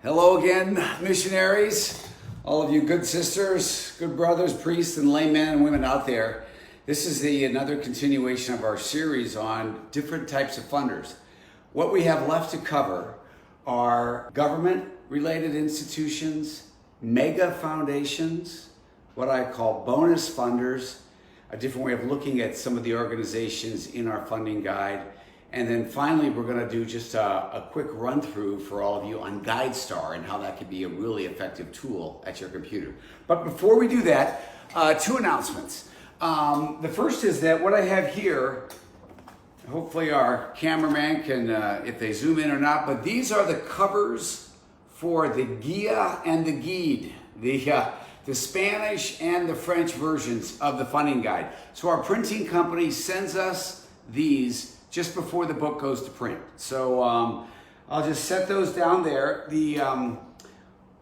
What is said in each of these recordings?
Hello again, missionaries, all of you good sisters, good brothers, priests, and laymen and women out there. This is another continuation of our series on different types of funders. What we have left to cover are government-related institutions, mega foundations, what I call bonus funders, a different way of looking at some of the organizations in our funding guide. And then finally, we're going to do just a quick run through for all of you on GuideStar and how that could be a really effective tool at your computer. But before we do that, two announcements. The first is that what I have here, hopefully our cameraman can, if they zoom in or not, but these are the covers for the Guia and the Guide, the Spanish and the French versions of the funding guide. So our printing company sends us these just before the book goes to print. So I'll just set those down there.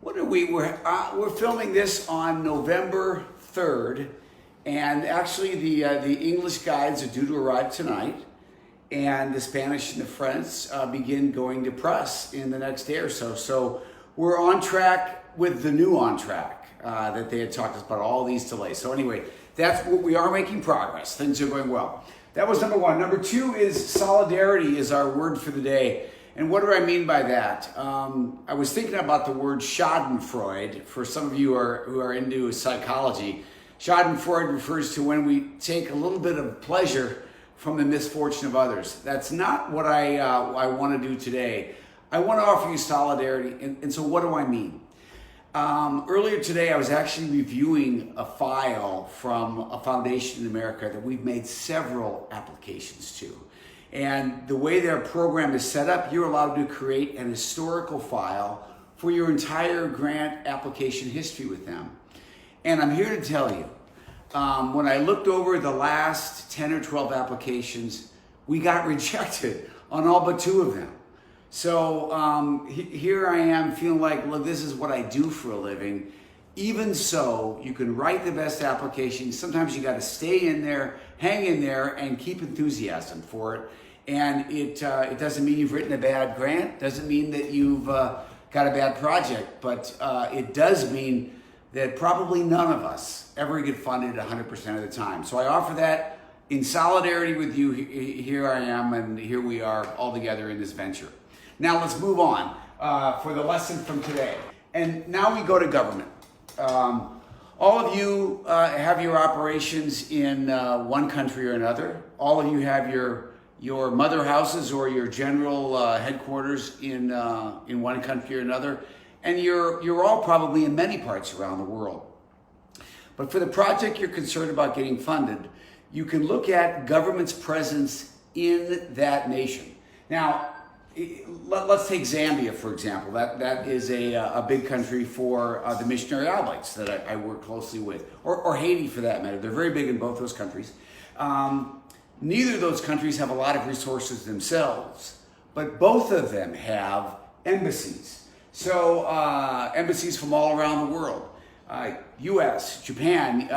We're filming this on November 3rd, and actually the English guides are due to arrive tonight, and the Spanish and the French begin going to press in the next day or so. So we're on track with the new On Track that they had talked about, all these delays. So anyway, that's what we are making progress. Things are going well. That was number one. Number two is solidarity is our word for the day. And what do I mean by that? I was thinking about the word schadenfreude. For some of you who are into psychology, schadenfreude refers to when we take a little bit of pleasure from the misfortune of others. That's not what I want to do today. I want to offer you solidarity. And so what do I mean? Earlier today, I was actually reviewing a file from a foundation in America that we've made several applications to. And the way their program is set up, you're allowed to create an historical file for your entire grant application history with them. And I'm here to tell you, when I looked over the last 10 or 12 applications, we got rejected on all but two of them. So here I am feeling like, look, this is what I do for a living. Even so, you can write the best application. Sometimes you got to stay in there, hang in there, and keep enthusiasm for it. And it doesn't mean you've written a bad grant. Doesn't mean that you've got a bad project. But it does mean that probably none of us ever get funded 100% of the time. So I offer that in solidarity with you. Here I am, and here we are all together in this venture. Now let's move on for the lesson from today. And now we go to government. All of you have your operations in one country or another. All of you have your mother houses or your general headquarters in one country or another. And you're all probably in many parts around the world. But for the project you're concerned about getting funded, you can look at government's presence in that nation. Now, let's take Zambia, for example. That is a big country for the missionary oblates that I work closely with, or Haiti for that matter. They're very big in both those countries. Neither of those countries have a lot of resources themselves, but both of them have embassies. So embassies from all around the world, US, Japan,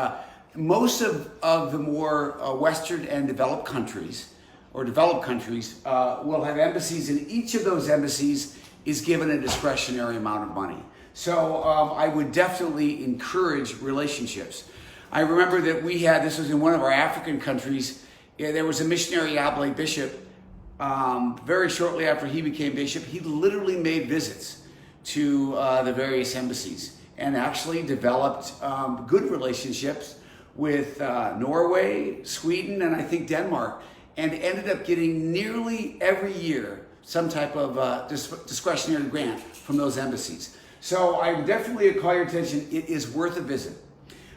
most of the more Western and developed countries will have embassies, and each of those embassies is given a discretionary amount of money. So I would definitely encourage relationships. I remember that this was in one of our African countries. There was a missionary oblate bishop. Very shortly after he became bishop, he literally made visits to the various embassies and actually developed good relationships with Norway, Sweden, and I think Denmark, and ended up getting nearly every year some type of discretionary grant from those embassies. So I would definitely call your attention. It is worth a visit.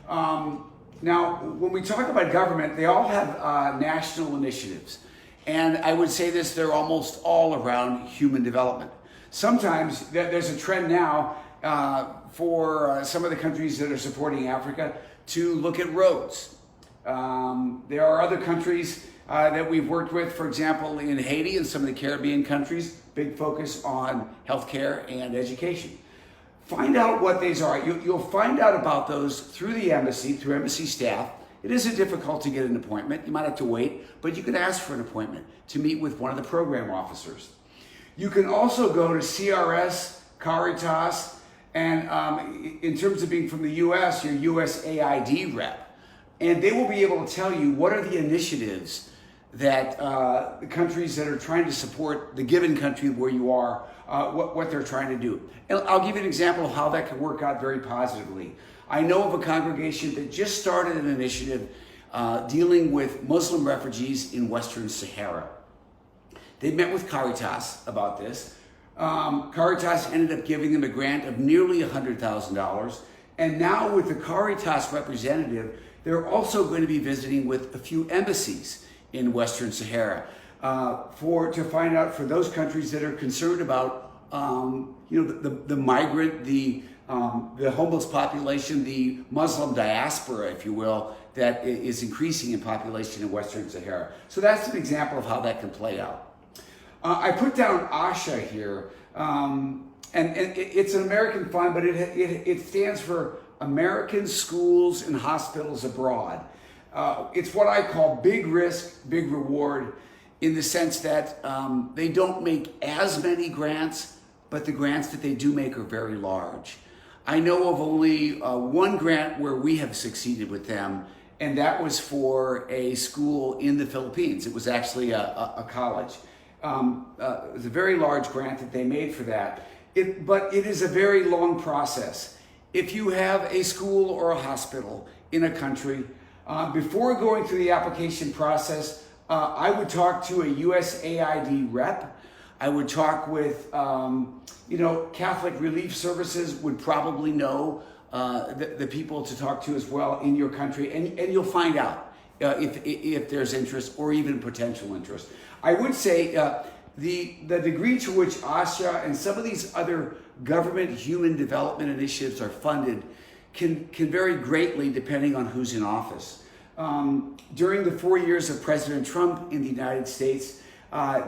Now, when we talk about government, they all have national initiatives. And I would say this, they're almost all around human development. Sometimes there's a trend now for some of the countries that are supporting Africa to look at roads. There are other countries that we've worked with, for example, in Haiti and some of the Caribbean countries, big focus on healthcare and education. Find out what these are. You'll find out about those through the embassy, through embassy staff. It isn't difficult to get an appointment. You might have to wait, but you can ask for an appointment to meet with one of the program officers. You can also go to CRS Caritas, and in terms of being from the U.S., your USAID rep. And they will be able to tell you what are the initiatives that the countries that are trying to support the given country where you are, what they're trying to do. And I'll give you an example of how that can work out very positively. I know of a congregation that just started an initiative dealing with Muslim refugees in Western Sahara. They met with Caritas about this. Caritas ended up giving them a grant of nearly $100,000. And now with the Caritas representative, they're also going to be visiting with a few embassies in Western Sahara to find out for those countries that are concerned about the migrant, the homeless population, the Muslim diaspora, if you will, that is increasing in population in Western Sahara. So that's an example of how that can play out. I put down ASHA here, and it's an American fund, but it stands for American Schools and Hospitals Abroad. It's what I call big risk, big reward, in the sense that they don't make as many grants, but the grants that they do make are very large. I know of only one grant where we have succeeded with them, and that was for a school in the Philippines. It was actually a college. It was a very large grant that they made for that. But it is a very long process. If you have a school or a hospital in a country, before going through the application process, I would talk to a USAID rep. I would talk with, Catholic Relief Services would probably know the people to talk to as well in your country, and you'll find out if there's interest or even potential interest. I would say the degree to which ASHA and some of these other government human development initiatives are funded can vary greatly depending on who's in office. During the 4 years of President Trump in the United States,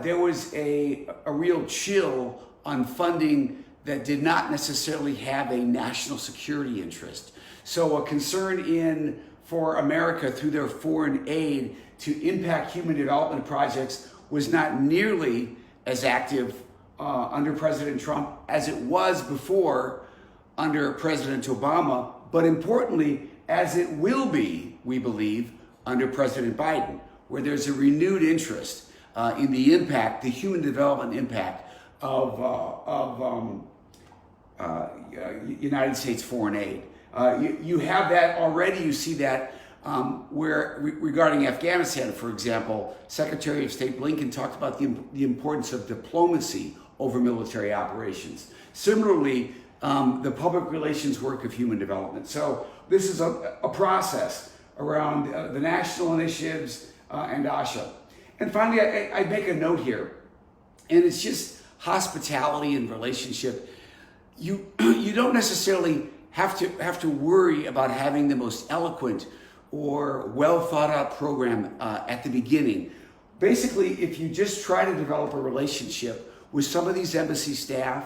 there was a real chill on funding that did not necessarily have a national security interest. So a concern for America through their foreign aid to impact human development projects was not nearly as active under President Trump as it was before under President Obama, but importantly, as it will be, we believe, under President Biden, where there's a renewed interest in the impact, the human development impact of United States foreign aid. You have that already. You see that where regarding Afghanistan, for example, Secretary of State Blinken talked about the importance of diplomacy over military operations. Similarly, the public relations work of human development. So this is a process around the national initiatives and ASHA. And finally, I make a note here, and it's just hospitality and relationship. You don't necessarily have to worry about having the most eloquent or well thought out program at the beginning. Basically, if you just try to develop a relationship with some of these embassy staff,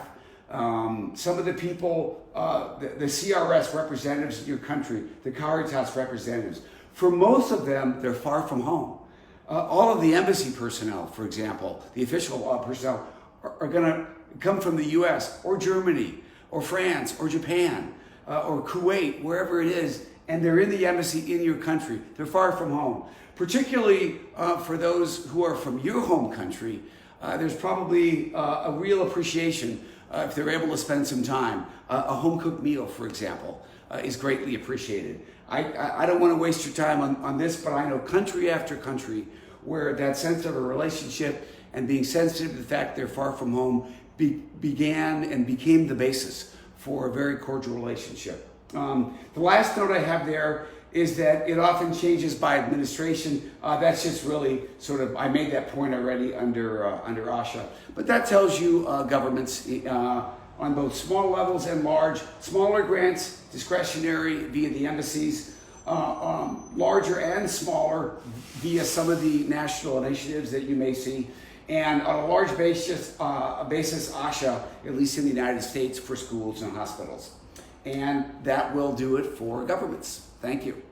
some of the people, the CRS representatives in your country, the Caritas representatives, for most of them, they're far from home. All of the embassy personnel, for example, the official personnel, are going to come from the US or Germany or France or Japan or Kuwait, wherever it is, and they're in the embassy in your country. They're far from home. Particularly for those who are from your home country, there's probably a real appreciation if they're able to spend some time. A home-cooked meal, for example, is greatly appreciated. I don't want to waste your time on this, but I know country after country where that sense of a relationship and being sensitive to the fact they're far from home began and became the basis for a very cordial relationship. The last note I have there is that it often changes by administration. That's just really sort of, I made that point already under ASHA. But that tells you governments on both small levels and large, smaller grants, discretionary via the embassies, larger and smaller via some of the national initiatives that you may see. And on a large basis, ASHA, at least in the United States, for schools and hospitals. And that will do it for governments. Thank you.